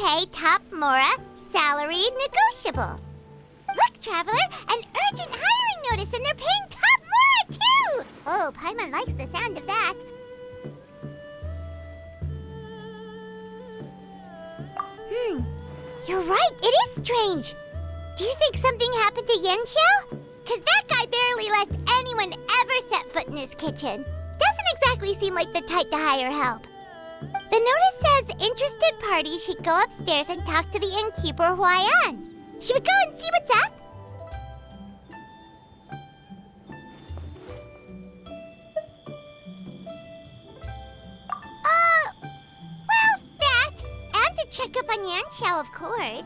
pay top Mora, salary negotiable. Look, Traveler, an urgent hiring notice and they're paying top Mora too! Oh, Paimon likes the sound of that. You're right, it is strange. Do you think something happened to Yenshao? Cause that guy barely lets anyone ever set foot in his kitchen. Doesn't exactly seem like the type to hire help. The notice says interested parties should go upstairs and talk to the innkeeper Huayan. Should we go and see what's up? Well, that. And to check up on Yanxiao, of course.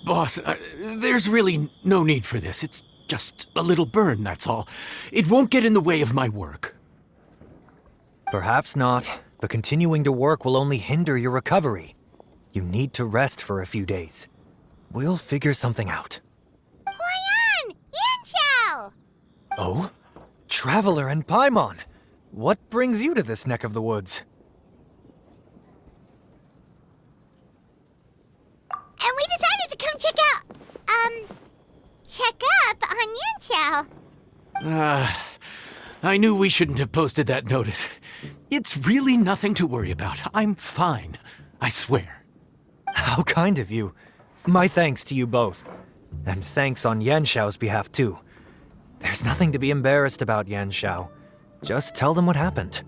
Boss, there's really no need for this. It's just a little burn, that's all. It won't get in the way of my work. Perhaps not, but continuing to work will only hinder your recovery. You need to rest for a few days. We'll figure something out. Huayan! Yanxiao! Oh? Traveler and Paimon! What brings you to this neck of the woods? And we decided to come check up on Yanxiao. I knew we shouldn't have posted that notice. It's really nothing to worry about. I'm fine. I swear. How kind of you. My thanks to you both. And thanks on Yanxiao's behalf, too. There's nothing to be embarrassed about, Yanxiao. Just tell them what happened.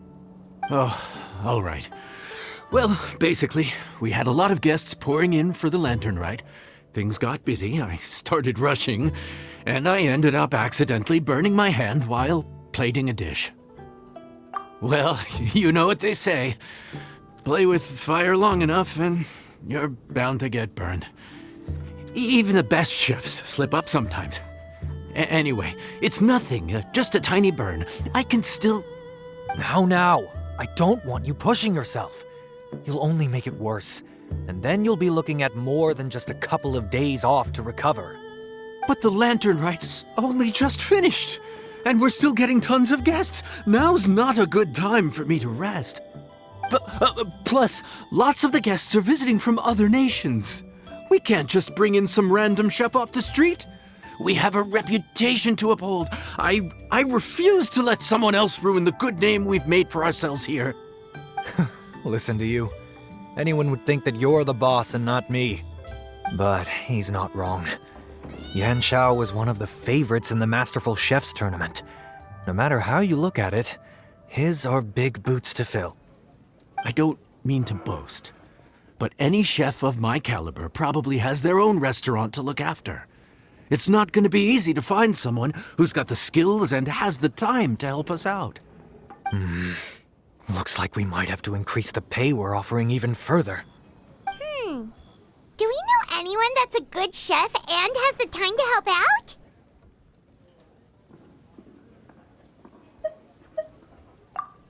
Oh, all right. Well, basically, we had a lot of guests pouring in for the lantern rite. Things got busy, I started rushing, and I ended up accidentally burning my hand while plating a dish. Well, you know what they say. Play with fire long enough and you're bound to get burned. Even the best chefs slip up sometimes. Anyway, it's nothing, just a tiny burn. I can still... Now. I don't want you pushing yourself. You'll only make it worse. And then you'll be looking at more than just a couple of days off to recover. But the lantern rite's only just finished. And we're still getting tons of guests. Now's not a good time for me to rest. Plus, lots of the guests are visiting from other nations. We can't just bring in some random chef off the street. We have a reputation to uphold. I refuse to let someone else ruin the good name we've made for ourselves here. Listen to you. Anyone would think that you're the boss and not me. But he's not wrong. Yanxiao was one of the favorites in the Masterful Chefs tournament. No matter how you look at it, his are big boots to fill. I don't mean to boast, but any chef of my caliber probably has their own restaurant to look after. It's not going to be easy to find someone who's got the skills and has the time to help us out. Looks like we might have to increase the pay we're offering even further. Do we know anyone that's a good chef and has the time to help out?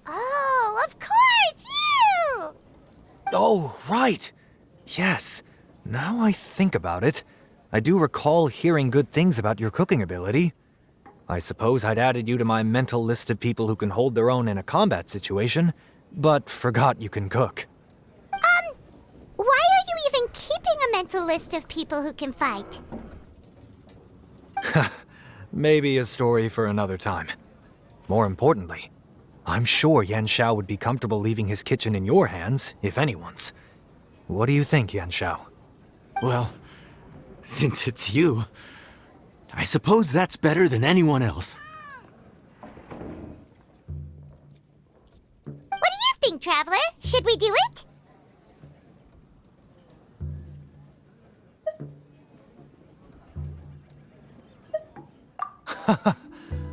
Oh, of course, you! Oh, right. Yes. Now I think about it, I do recall hearing good things about your cooking ability. I suppose I'd added you to my mental list of people who can hold their own in a combat situation, but forgot you can cook. Why are you even keeping a mental list of people who can fight? Maybe a story for another time. More importantly, I'm sure Yanxiao would be comfortable leaving his kitchen in your hands, if anyone's. What do you think, Yanxiao? Well, since it's you, I suppose that's better than anyone else. traveler. Should we do it?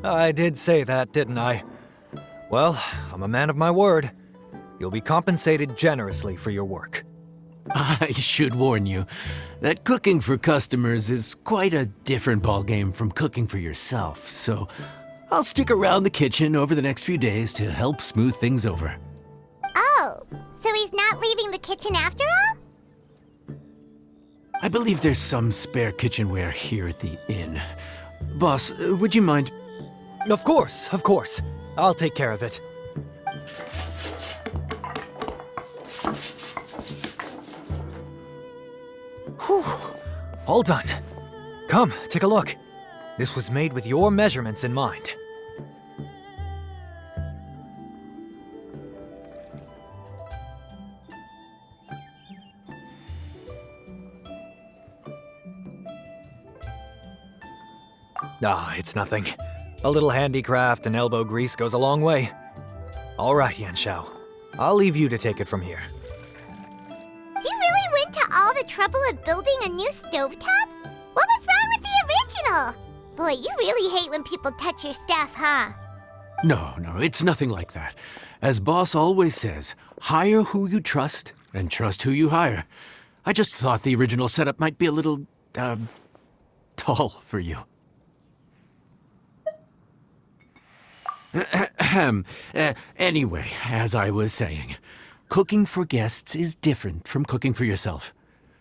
I did say that, didn't I? Well, I'm a man of my word. You'll be compensated generously for your work. I should warn you that cooking for customers is quite a different ballgame from cooking for yourself, so I'll stick around the kitchen over the next few days to help smooth things over. Oh, so he's not leaving the kitchen after all? I believe there's some spare kitchenware here at the inn. Boss, would you mind? Of course, of course. I'll take care of it. Whew. All done. Come, take a look. This was made with your measurements in mind. Ah, it's nothing. A little handicraft and elbow grease goes a long way. All right, Yanxiao. I'll leave you to take it from here. You really went to all the trouble of building a new stovetop? What was wrong with the original? Boy, you really hate when people touch your stuff, huh? No, it's nothing like that. As Boss always says, hire who you trust and trust who you hire. I just thought the original setup might be a little, tall for you. Anyway, as I was saying, cooking for guests is different from cooking for yourself.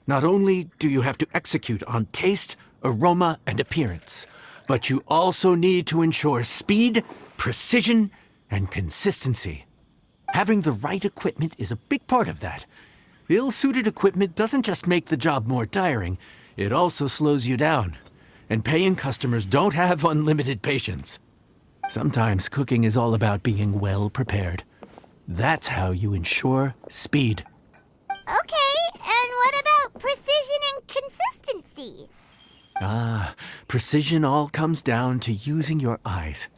Not only do you have to execute on taste, aroma, and appearance, but you also need to ensure speed, precision, and consistency. Having the right equipment is a big part of that. Ill-suited equipment doesn't just make the job more tiring, it also slows you down. And paying customers don't have unlimited patience. Sometimes cooking is all about being well prepared. That's how you ensure speed. Okay, and what about precision and consistency? Precision all comes down to using your eyes.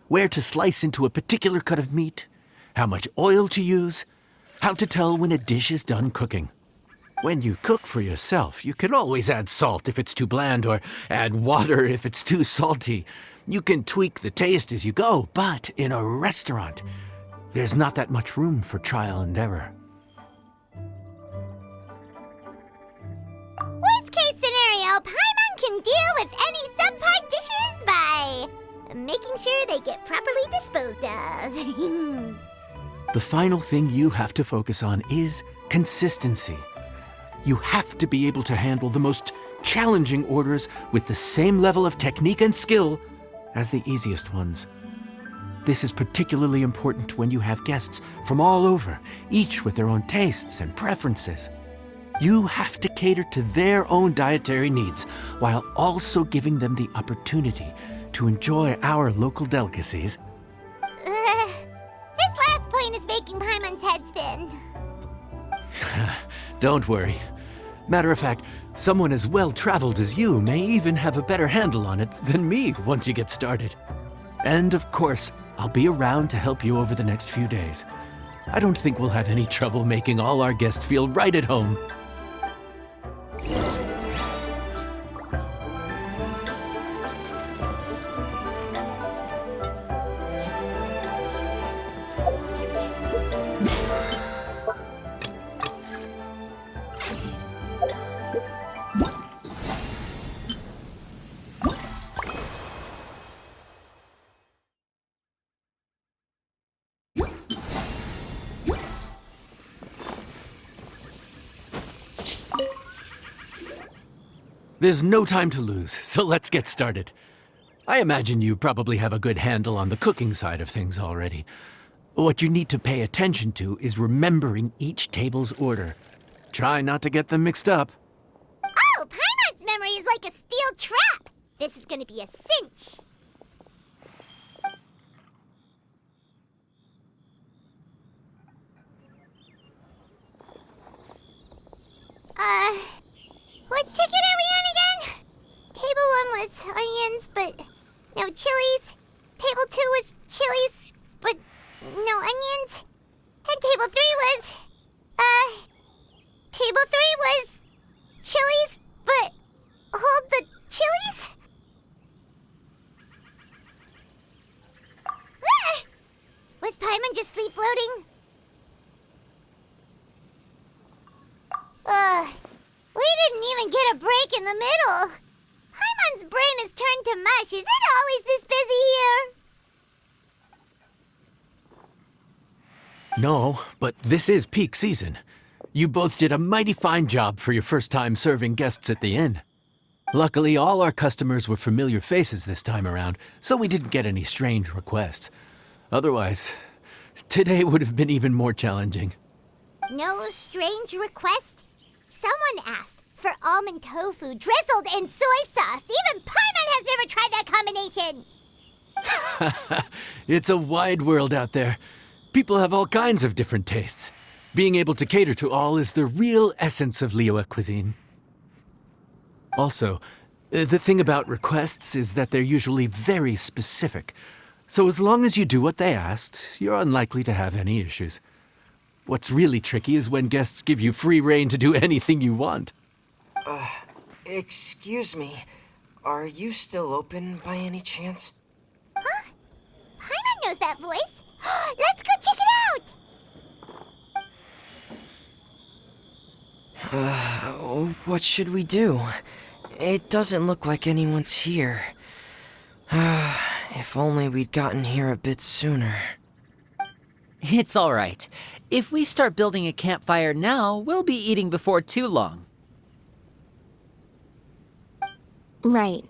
Where to slice into a particular cut of meat, how much oil to use, how to tell when a dish is done cooking. When you cook for yourself, you can always add salt if it's too bland or add water if it's too salty. You can tweak the taste as you go, but in a restaurant, there's not that much room for trial and error. Worst case scenario, Paimon can deal with any subpar dishes by making sure they get properly disposed of. The final thing you have to focus on is consistency. You have to be able to handle the most challenging orders with the same level of technique and skill as the easiest ones. This is particularly important when you have guests from all over, each with their own tastes and preferences. You have to cater to their own dietary needs while also giving them the opportunity to enjoy our local delicacies. This last point is making Paimon's head spin. Don't worry. Matter of fact, someone as well-traveled as you may even have a better handle on it than me once you get started. And of course, I'll be around to help you over the next few days. I don't think we'll have any trouble making all our guests feel right at home. There's no time to lose, so let's get started. I imagine you probably have a good handle on the cooking side of things already. What you need to pay attention to is remembering each table's order. Try not to get them mixed up. Oh, Paimon's memory is like a steel trap. This is gonna be a cinch. Which ticket are we on again? Table 1 was onions, but no chilies. Table 2 was chilies, but no onions. And table 3 even get a break in the middle. Paimon's brain has turned to mush. Is it always this busy here? No, but this is peak season. You both did a mighty fine job for your first time serving guests at the inn. Luckily, all our customers were familiar faces this time around, so we didn't get any strange requests. Otherwise, today would have been even more challenging. No strange request? Someone asked for almond tofu drizzled in soy sauce. Even Paimon has never tried that combination. It's a wide world out there. People have all kinds of different tastes. Being able to cater to all is the real essence of Liyue cuisine. Also, the thing about requests is that they're usually very specific. So as long as you do what they asked, you're unlikely to have any issues. What's really tricky is when guests give you free rein to do anything you want. Excuse me. Are you still open by any chance? Huh? Paimon knows that voice. Let's go check it out! What should we do? It doesn't look like anyone's here. If only we'd gotten here a bit sooner. It's all right. If we start building a campfire now, we'll be eating before too long. Right.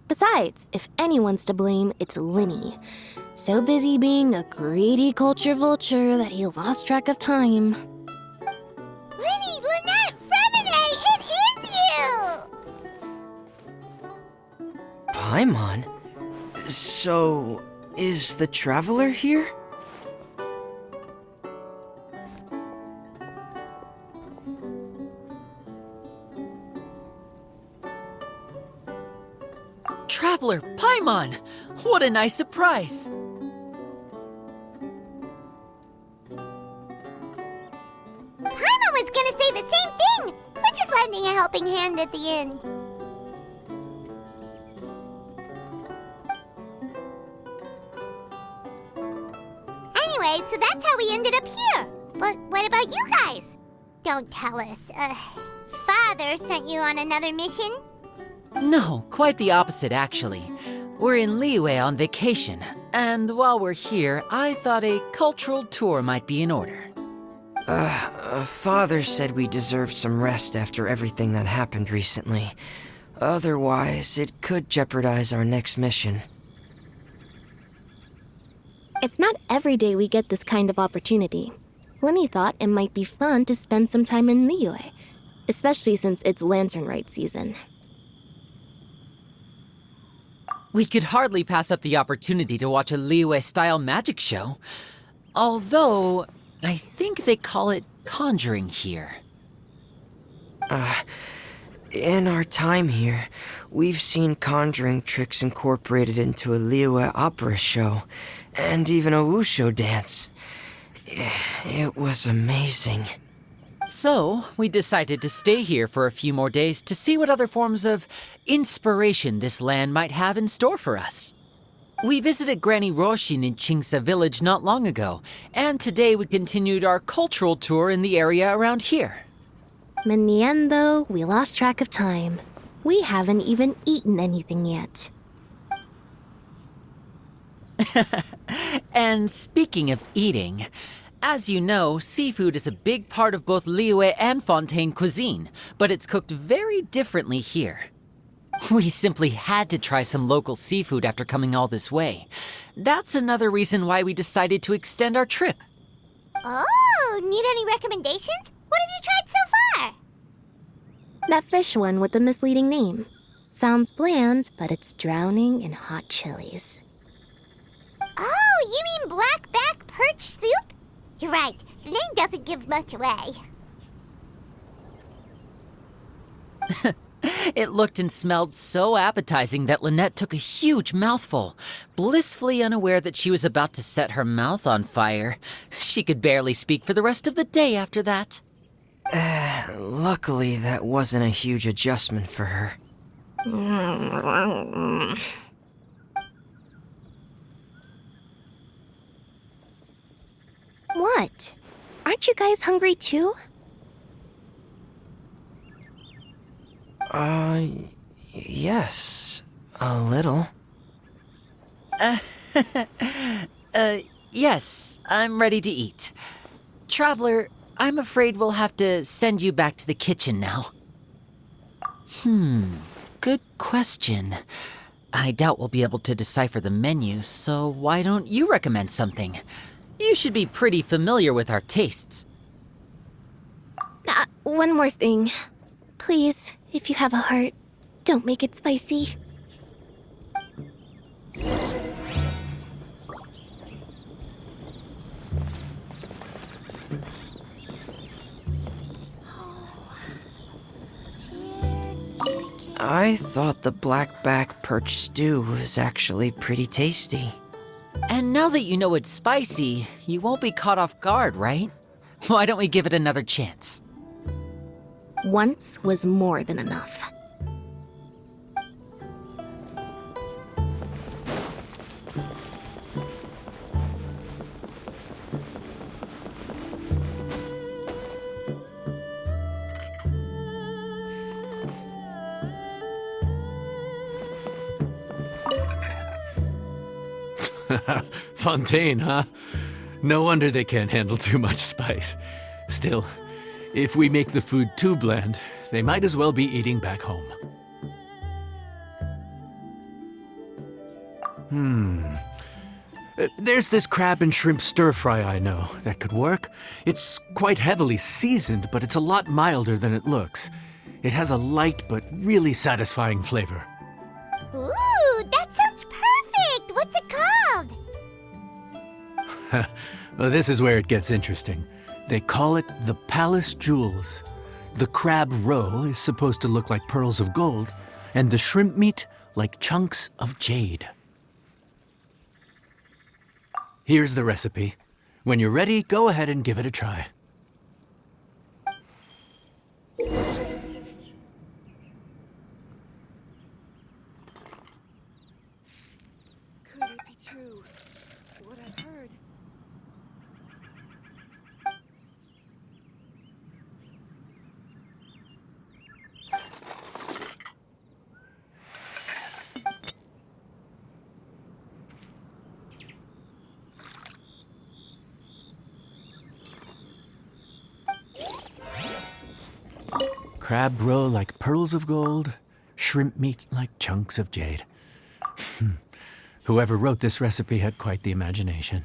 Besides, if anyone's to blame, it's Linny. So busy being a greedy culture vulture that he lost track of time. Linny, Lynette, Fremine, it is you! Paimon? So, is the Traveler here? Traveler, Paimon! What a nice surprise! Paimon was gonna say the same thing! We're just lending a helping hand at the inn. Anyway, so that's how we ended up here. But what about you guys? Don't tell us. Father sent you on another mission? No, quite the opposite, actually. We're in Liyue on vacation, and while we're here, I thought a cultural tour might be in order. Father said we deserved some rest after everything that happened recently. Otherwise, it could jeopardize our next mission. It's not every day we get this kind of opportunity. Linny thought it might be fun to spend some time in Liyue, especially since it's Lantern Rite season. We could hardly pass up the opportunity to watch a Liyue-style magic show. Although, I think they call it conjuring here. In our time here, we've seen conjuring tricks incorporated into a Liyue opera show, and even a wushu dance. It was amazing. So, we decided to stay here for a few more days to see what other forms of inspiration this land might have in store for us. We visited Granny Roshin in Chingsa village not long ago, and today we continued our cultural tour in the area around here. In the end, though, we lost track of time. We haven't even eaten anything yet. And speaking of eating, as you know, seafood is a big part of both Liyue and Fontaine cuisine, but it's cooked very differently here. We simply had to try some local seafood after coming all this way. That's another reason why we decided to extend our trip. Oh, need any recommendations? What have you tried so far? That fish one with the misleading name. Sounds bland, but it's drowning in hot chilies. Oh, you mean blackback perch soup? You're right, the name doesn't give much away. It looked and smelled so appetizing that Lynette took a huge mouthful, blissfully unaware that she was about to set her mouth on fire. She could barely speak for the rest of the day after that. Luckily, that wasn't a huge adjustment for her. What? Aren't you guys hungry too? Yes, a little. Yes, I'm ready to eat. Traveler, I'm afraid we'll have to send you back to the kitchen now. Good question. I doubt we'll be able to decipher the menu, so why don't you recommend something? You should be pretty familiar with our tastes. One more thing. Please, if you have a heart, don't make it spicy. I thought the blackback perch stew was actually pretty tasty. And now that you know it's spicy, you won't be caught off guard, right? Why don't we give it another chance? Once was more than enough. Fontaine, huh? No wonder they can't handle too much spice. Still, if we make the food too bland, they might as well be eating back home. There's this crab and shrimp stir-fry I know that could work. It's quite heavily seasoned, but it's a lot milder than it looks. It has a light but really satisfying flavor. Ooh, that sounds perfect! What's it called? Well, this is where it gets interesting. They call it the Palace Jewels. The crab roe is supposed to look like pearls of gold, and the shrimp meat like chunks of jade. Here's the recipe. When you're ready, go ahead and give it a try. Could it be true? What I've heard. Crab roe like pearls of gold, shrimp meat like chunks of jade. Whoever wrote this recipe had quite the imagination.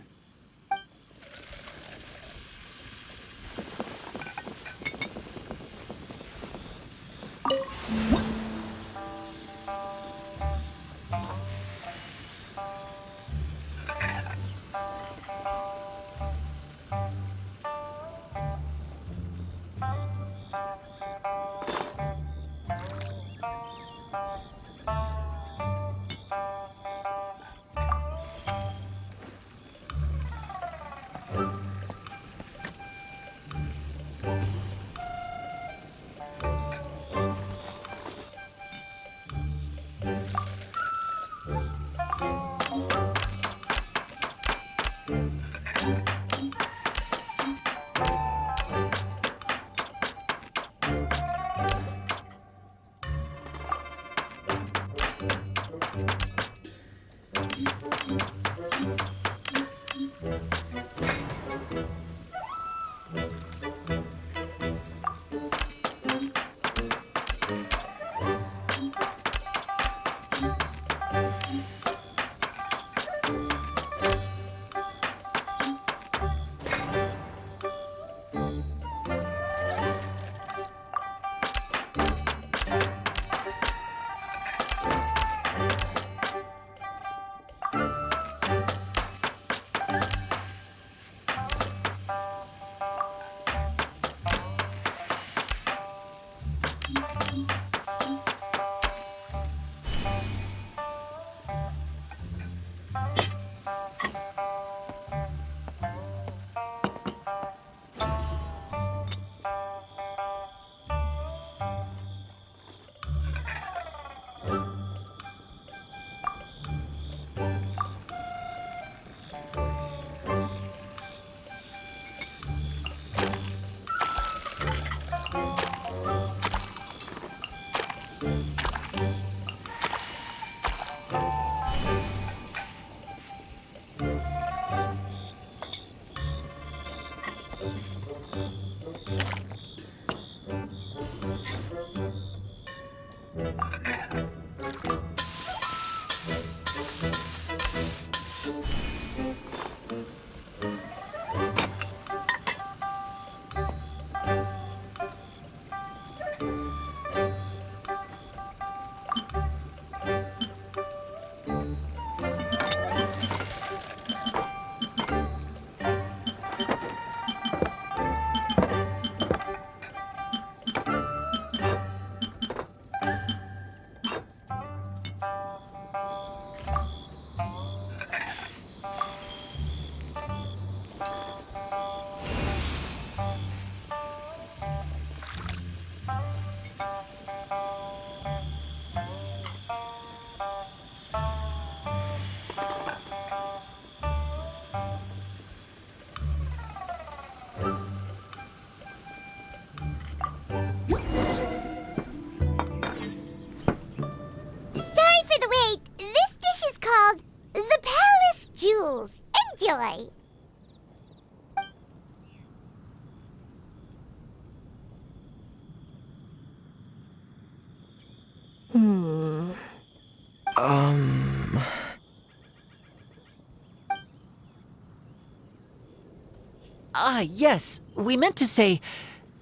Yes, we meant to say,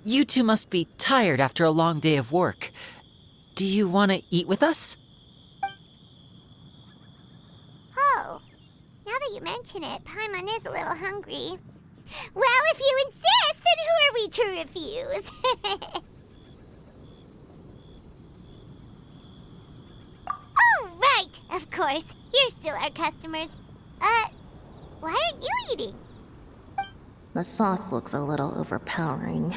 you two must be tired after a long day of work. Do you want to eat with us? Oh, now that you mention it, Paimon is a little hungry. Well, if you insist, then who are we to refuse? Oh, right, of course. You're still our customers. Why aren't you eating? The sauce looks a little overpowering.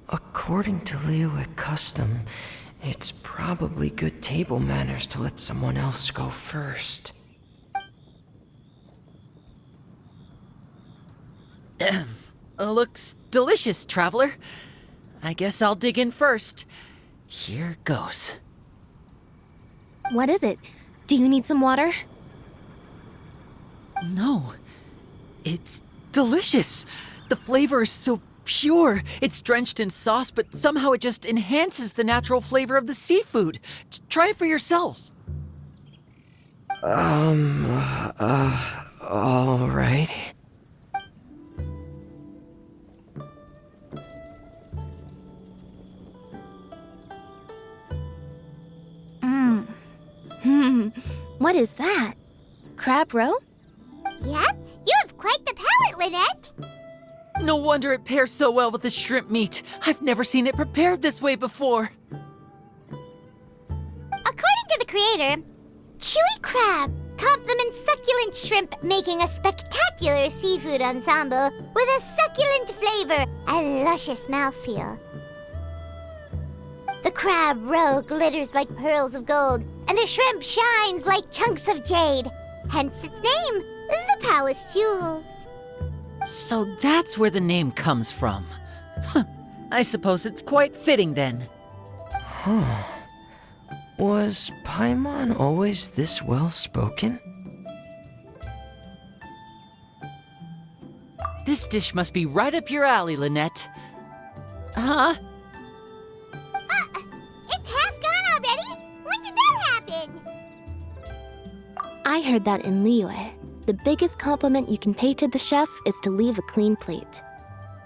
According to Liyue custom, it's probably good table manners to let someone else go first. Looks delicious, traveler. I guess I'll dig in first. Here goes. What is it? Do you need some water? No, it's delicious. The flavor is so pure. It's drenched in sauce, but somehow it just enhances the natural flavor of the seafood. Try it for yourselves. All right. What is that? Crab roe? Yep, you have quite the palate, Lynette. No wonder it pairs so well with the shrimp meat. I've never seen it prepared this way before. According to the creator, chewy crab complements succulent shrimp, making a spectacular seafood ensemble with a succulent flavor and luscious mouthfeel. The crab roe glitters like pearls of gold, and the shrimp shines like chunks of jade. Hence its name, the Palace Jewels. So that's where the name comes from. I suppose it's quite fitting then. Was Paimon always this well-spoken? This dish must be right up your alley, Lynette. Huh? It's half gone already? When did that happen? I heard that in Liyue, the biggest compliment you can pay to the chef is to leave a clean plate.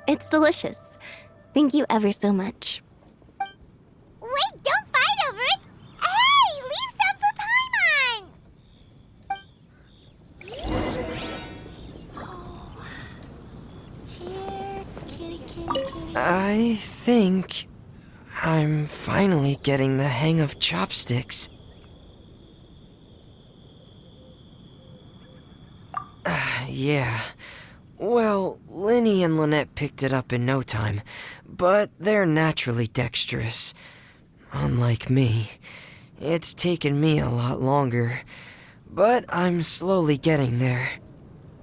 It's delicious. Thank you ever so much. Wait, don't fight over it! Hey, leave some for Paimon! Here, kitty, kitty, kitty. I think I'm finally getting the hang of chopsticks. Yeah. Well, Linny and Lynette picked it up in no time, but they're naturally dexterous. Unlike me, it's taken me a lot longer, but I'm slowly getting there.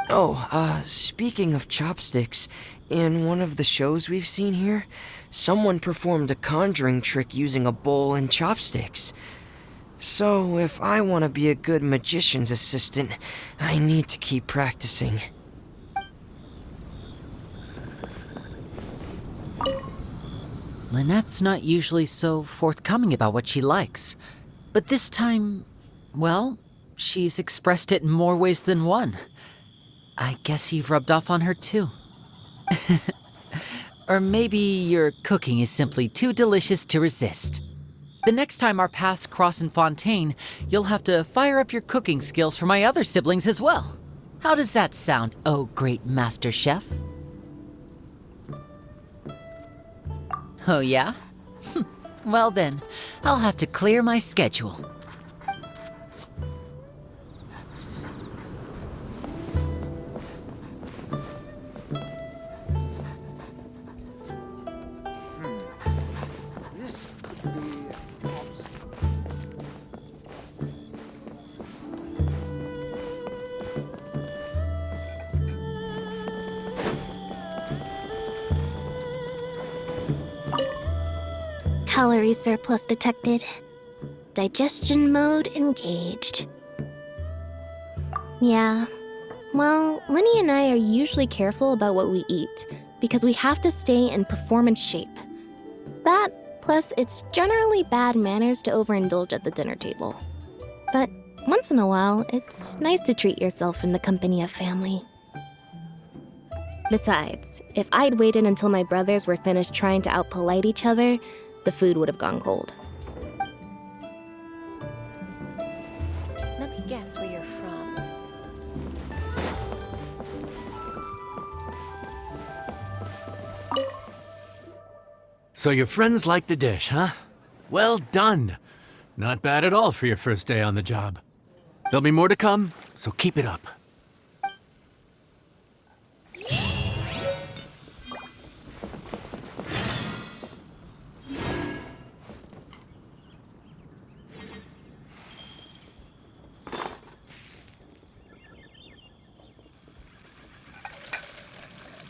Oh, speaking of chopsticks, in one of the shows we've seen here, someone performed a conjuring trick using a bowl and chopsticks. So, if I want to be a good magician's assistant, I need to keep practicing. Lynette's not usually so forthcoming about what she likes. But this time, well, she's expressed it in more ways than one. I guess you've rubbed off on her too. Or maybe your cooking is simply too delicious to resist. The next time our paths cross in Fontaine, you'll have to fire up your cooking skills for my other siblings as well. How does that sound, oh great master chef? Oh yeah? Well then, I'll have to clear my schedule. This could be an obstacle. Calorie surplus detected. Digestion mode engaged. Yeah. Well, Linny and I are usually careful about what we eat because we have to stay in performance shape. That, plus it's generally bad manners to overindulge at the dinner table. But once in a while, it's nice to treat yourself in the company of family. Besides, if I'd waited until my brothers were finished trying to outpolite each other, the food would have gone cold. Let me guess where you're from. So your friends like the dish, huh? Well done. Not bad at all for your first day on the job. There'll be more to come, so keep it up.